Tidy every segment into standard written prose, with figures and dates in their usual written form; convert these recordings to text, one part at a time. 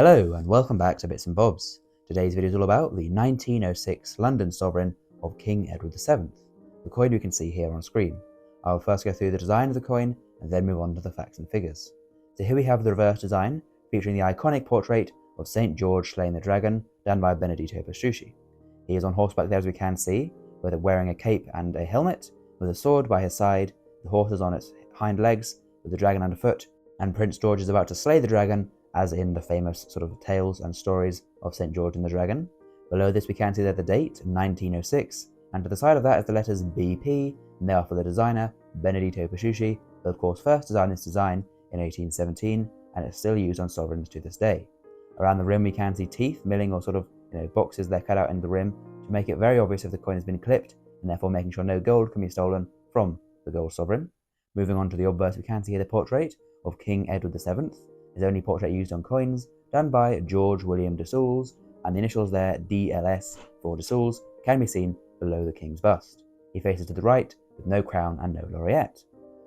Hello and welcome back to Bits and Bobs. Today's video is all about the 1906 London sovereign of King Edward VII, the coin we can see here on screen. I'll first go through the design of the coin and then move on to the facts and figures. So here we have the reverse design featuring the iconic portrait of St. George slaying the dragon done by Benedetto Petrucci. He is on horseback there as we can see, wearing a cape and a helmet, with a sword by his side, the horse is on its hind legs with the dragon underfoot, and Prince George is about to slay the dragon, as in the famous sort of tales and stories of St. George and the Dragon. Below this we can see that the date, 1906, and to the side of that is the letters BP, and they are for the designer, Benedetto Petrucci, who of course first designed this design in 1817, and it's still used on sovereigns to this day. Around the rim we can see teeth milling or sort of boxes they're cut out in the rim to make it very obvious if the coin has been clipped, and therefore making sure no gold can be stolen from the gold sovereign. Moving on to the obverse, we can see here the portrait of King Edward VII, his only portrait used on coins, done by George William de Soules, and the initials there, DLS for de Soules, can be seen below the king's bust. He faces to the right, with no crown and no laureate.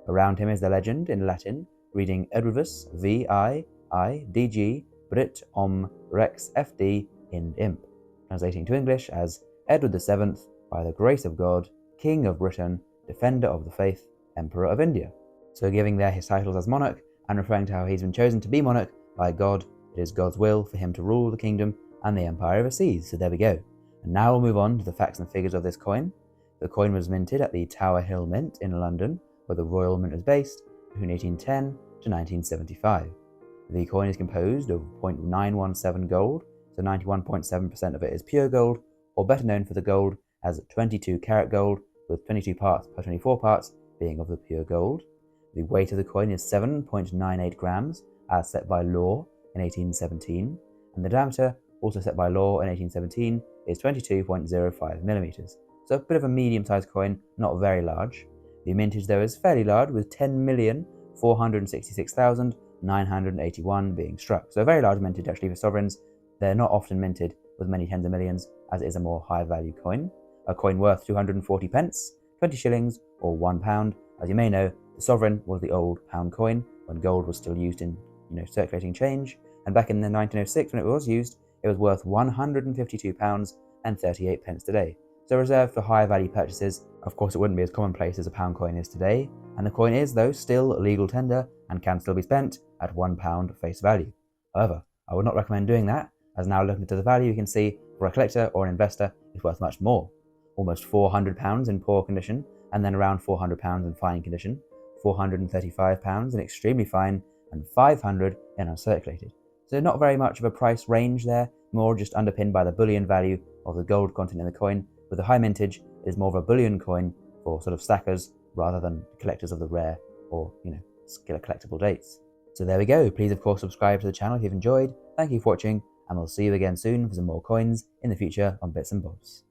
Around him is the legend in Latin, reading Edwardus VI DG Brit Om Rex FD Ind Imp, translating to English as Edward VII, by the grace of God, King of Britain, Defender of the Faith, Emperor of India. So giving there his titles as monarch, and referring to how he's been chosen to be monarch by God. It is God's will for him to rule the kingdom and the empire overseas. So there we go. And now we'll move on to the facts and figures of this coin. The coin was minted at the Tower Hill Mint in London, where the Royal Mint was based, between 1810 to 1975. The coin is composed of 0.917 gold, so 91.7% of it is pure gold, or better known for the gold as 22 karat gold, with 22 parts per 24 parts being of the pure gold. The weight of the coin is 7.98 grams, as set by law in 1817, and the diameter, also set by law in 1817, is 22.05 millimeters. So a bit of a medium-sized coin, not very large. The mintage though is fairly large, with 10,466,981 being struck. So a very large mintage actually for sovereigns. They're not often minted with many tens of millions, as it is a more high-value coin. A coin worth 240 pence, 20 shillings, or £1. As you may know, the sovereign was the old pound coin when gold was still used in circulating change, and back in the 1906 when it was used, it was worth £152 and 38 pence today. So reserved for higher value purchases. Of course it wouldn't be as commonplace as a pound coin is today, and the coin is though still legal tender and can still be spent at £1 face value. However, I would not recommend doing that, as now looking to the value you can see for a collector or an investor it's worth much more. Almost £400 in poor condition, and then around £400 in fine condition, £435 in extremely fine, and £500 in uncirculated. So not very much of a price range there, more just underpinned by the bullion value of the gold content in the coin. With the high mintage, it is more of a bullion coin for sort of stackers rather than collectors of the rare or, collectible dates. So there we go. Please of course subscribe to the channel if you've enjoyed. Thank you for watching, and we'll see you again soon for some more coins in the future on Bits and Bobs.